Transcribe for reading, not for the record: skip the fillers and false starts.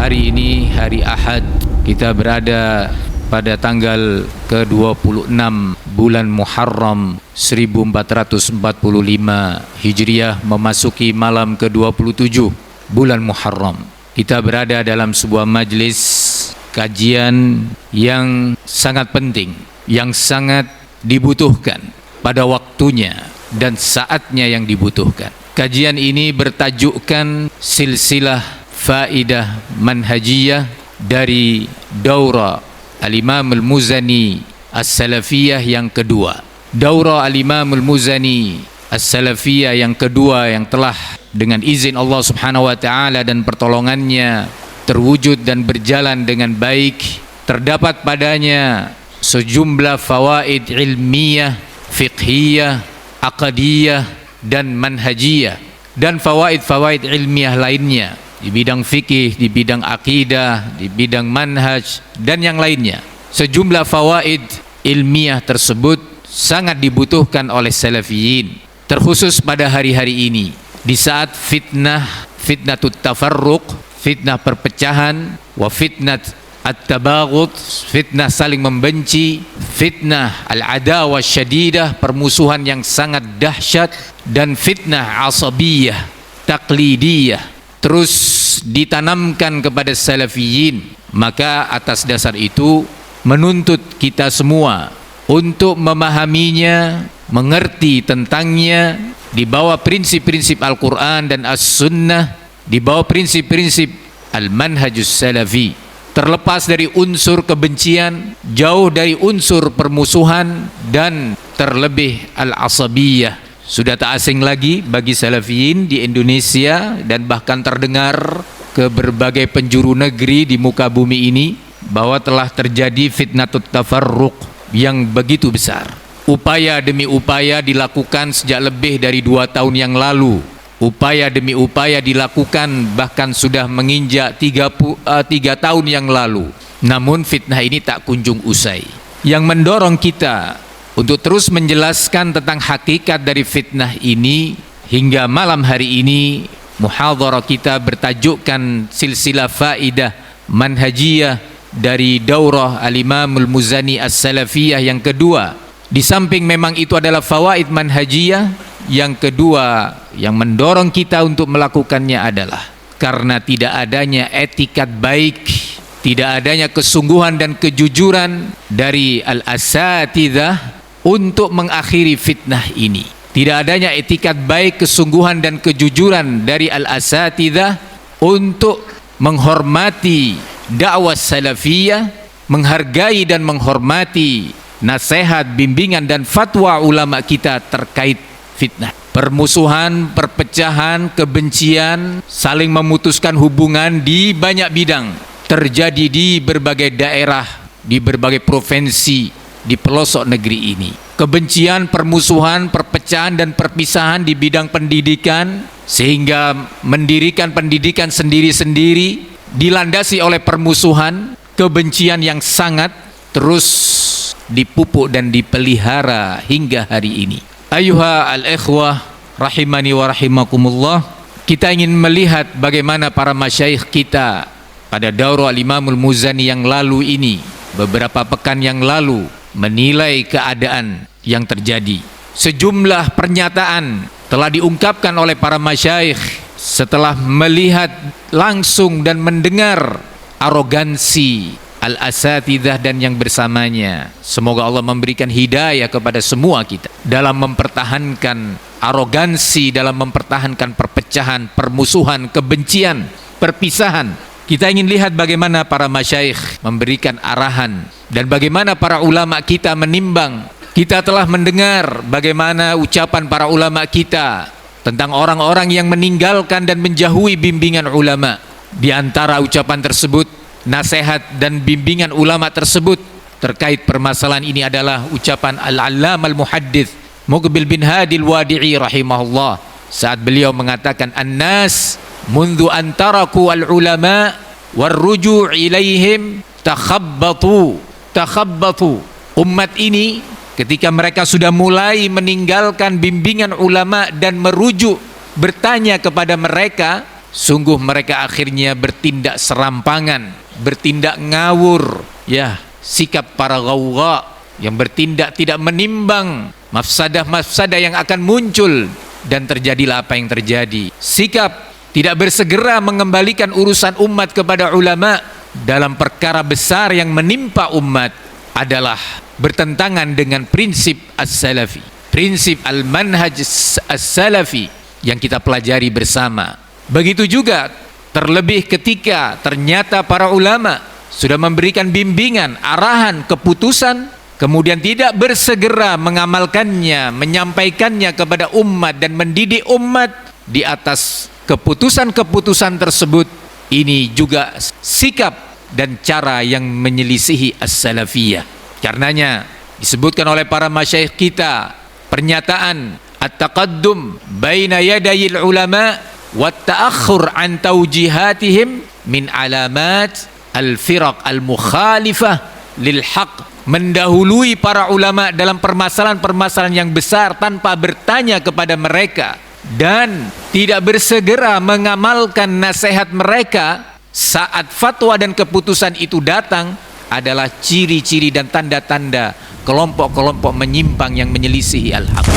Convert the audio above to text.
Hari ini hari Ahad, kita berada pada tanggal ke-26 bulan Muharram 1445 Hijriah, memasuki malam ke-27 bulan Muharram. Kita berada dalam sebuah majlis kajian yang sangat penting, yang sangat dibutuhkan pada waktunya dan saatnya yang dibutuhkan. Kajian ini bertajukkan silsilah faidah manhajiyah dari Daurah Al-Imam Al-Muzani As-Salafiyah yang kedua. Daurah Al-Imam Al-Muzani As-Salafiyah yang kedua yang telah dengan izin Allah Subhanahu wa taala dan pertolongannya terwujud dan berjalan dengan baik. Terdapat padanya sejumlah fawaid ilmiah, fiqhiyah, aqdiyah dan manhajiyah, dan fawaid-fawaid ilmiah lainnya di bidang fikih, di bidang akidah, di bidang manhaj dan yang lainnya. Sejumlah fawaid ilmiah tersebut sangat dibutuhkan oleh salafiyin, terkhusus pada hari-hari ini di saat fitnatut tafarruq, fitnah perpecahan, wa fitnat at-tabaghut, fitnah saling membenci, fitnah al-adawah syadidah, permusuhan yang sangat dahsyat, dan fitnah asabiyah, taklidiyah terus ditanamkan kepada salafiyin. Maka atas dasar itu menuntut kita semua untuk memahaminya, mengerti tentangnya di bawah prinsip-prinsip Al-Quran dan As-Sunnah, di bawah prinsip-prinsip Al-Manhajus Salafi, terlepas dari unsur kebencian, jauh dari unsur permusuhan, dan terlebih al-asabiyah. Sudah tak asing lagi bagi salafiyin di Indonesia dan bahkan terdengar ke berbagai penjuru negeri di muka bumi ini bahwa telah terjadi fitnatut tafarruq yang begitu besar. Upaya demi upaya dilakukan sejak lebih dari 2 tahun yang lalu. Upaya demi upaya dilakukan bahkan sudah menginjak 3 tahun yang lalu. Namun fitnah ini tak kunjung usai. Yang mendorong kita untuk terus menjelaskan tentang hakikat dari fitnah ini, hingga malam hari ini muhadharah kita bertajukkan silsilah faidah manhajiyah dari Daurah Al-Imam Al-Muzani As-Salafiyah yang kedua. Di samping memang itu adalah fawaid manhajiyah, yang kedua yang mendorong kita untuk melakukannya adalah karena tidak adanya etikat baik, tidak adanya kesungguhan dan kejujuran dari al-asatidzah untuk mengakhiri fitnah ini. Tidak adanya etikat baik, kesungguhan dan kejujuran dari al-asatidzah untuk menghormati dakwah salafiyah, menghargai dan menghormati nasihat, bimbingan dan fatwa ulama kita terkait fitnah, permusuhan, perpecahan, kebencian, saling memutuskan hubungan di banyak bidang terjadi di berbagai daerah, di berbagai provinsi di pelosok negeri ini. Kebencian, permusuhan, perpecahan dan perpisahan di bidang pendidikan, sehingga mendirikan pendidikan sendiri-sendiri dilandasi oleh permusuhan, kebencian yang sangat terus dipupuk dan dipelihara hingga hari ini. Ayuha al-ikhwah rahimani wa rahimakumullah, kita ingin melihat bagaimana para masyayikh kita pada Daurah Al-Imam Al-Muzani yang lalu ini, beberapa pekan yang lalu, menilai keadaan yang terjadi. Sejumlah pernyataan telah diungkapkan oleh para masyayikh setelah melihat langsung dan mendengar arogansi al-asatidzah dan yang bersamanya. Semoga Allah memberikan hidayah kepada semua kita dalam mempertahankan arogansi, dalam mempertahankan perpecahan, permusuhan, kebencian, perpisahan. Kita ingin lihat bagaimana para masyayikh memberikan arahan dan bagaimana para ulama kita menimbang. Kita telah mendengar bagaimana ucapan para ulama kita tentang orang-orang yang meninggalkan dan menjauhi bimbingan ulama. Di antara ucapan tersebut, nasihat dan bimbingan ulama tersebut terkait permasalahan ini adalah ucapan Al-Allamah Al-Muhaddits Muqbil bin Hadi Al-Wadi'i rahimahullah, saat beliau mengatakan, "An-nas mundu antaraku al-ulama warruju' ilaihim takhabbatu." Umat ini ketika mereka sudah mulai meninggalkan bimbingan ulama dan merujuk bertanya kepada mereka, sungguh mereka akhirnya bertindak serampangan, bertindak ngawur, ya, sikap para ghawgha yang bertindak tidak menimbang mafsadah-mafsadah yang akan muncul, dan terjadilah apa yang terjadi. Sikap tidak bersegera mengembalikan urusan umat kepada ulama dalam perkara besar yang menimpa umat adalah bertentangan dengan prinsip as-salafi, prinsip al-manhaj as-salafi yang kita pelajari bersama. Begitu juga terlebih ketika ternyata para ulama sudah memberikan bimbingan, arahan, keputusan, kemudian tidak bersegera mengamalkannya, menyampaikannya kepada umat dan mendidik umat di atas keputusan-keputusan tersebut. Ini juga sikap dan cara yang menyelisihi as-salafiyah. Karenanya disebutkan oleh para masyayikh kita pernyataan at-taqaddum baina yadayil ulama wa ta'akhur an tawjihatihim min alamat al-firaq al-mukhalifah lil haq. Mendahului para ulama dalam permasalahan-permasalahan yang besar tanpa bertanya kepada mereka dan tidak bersegera mengamalkan nasihat mereka saat fatwa dan keputusan itu datang adalah ciri-ciri dan tanda-tanda kelompok-kelompok menyimpang yang menyelisihi al-haq.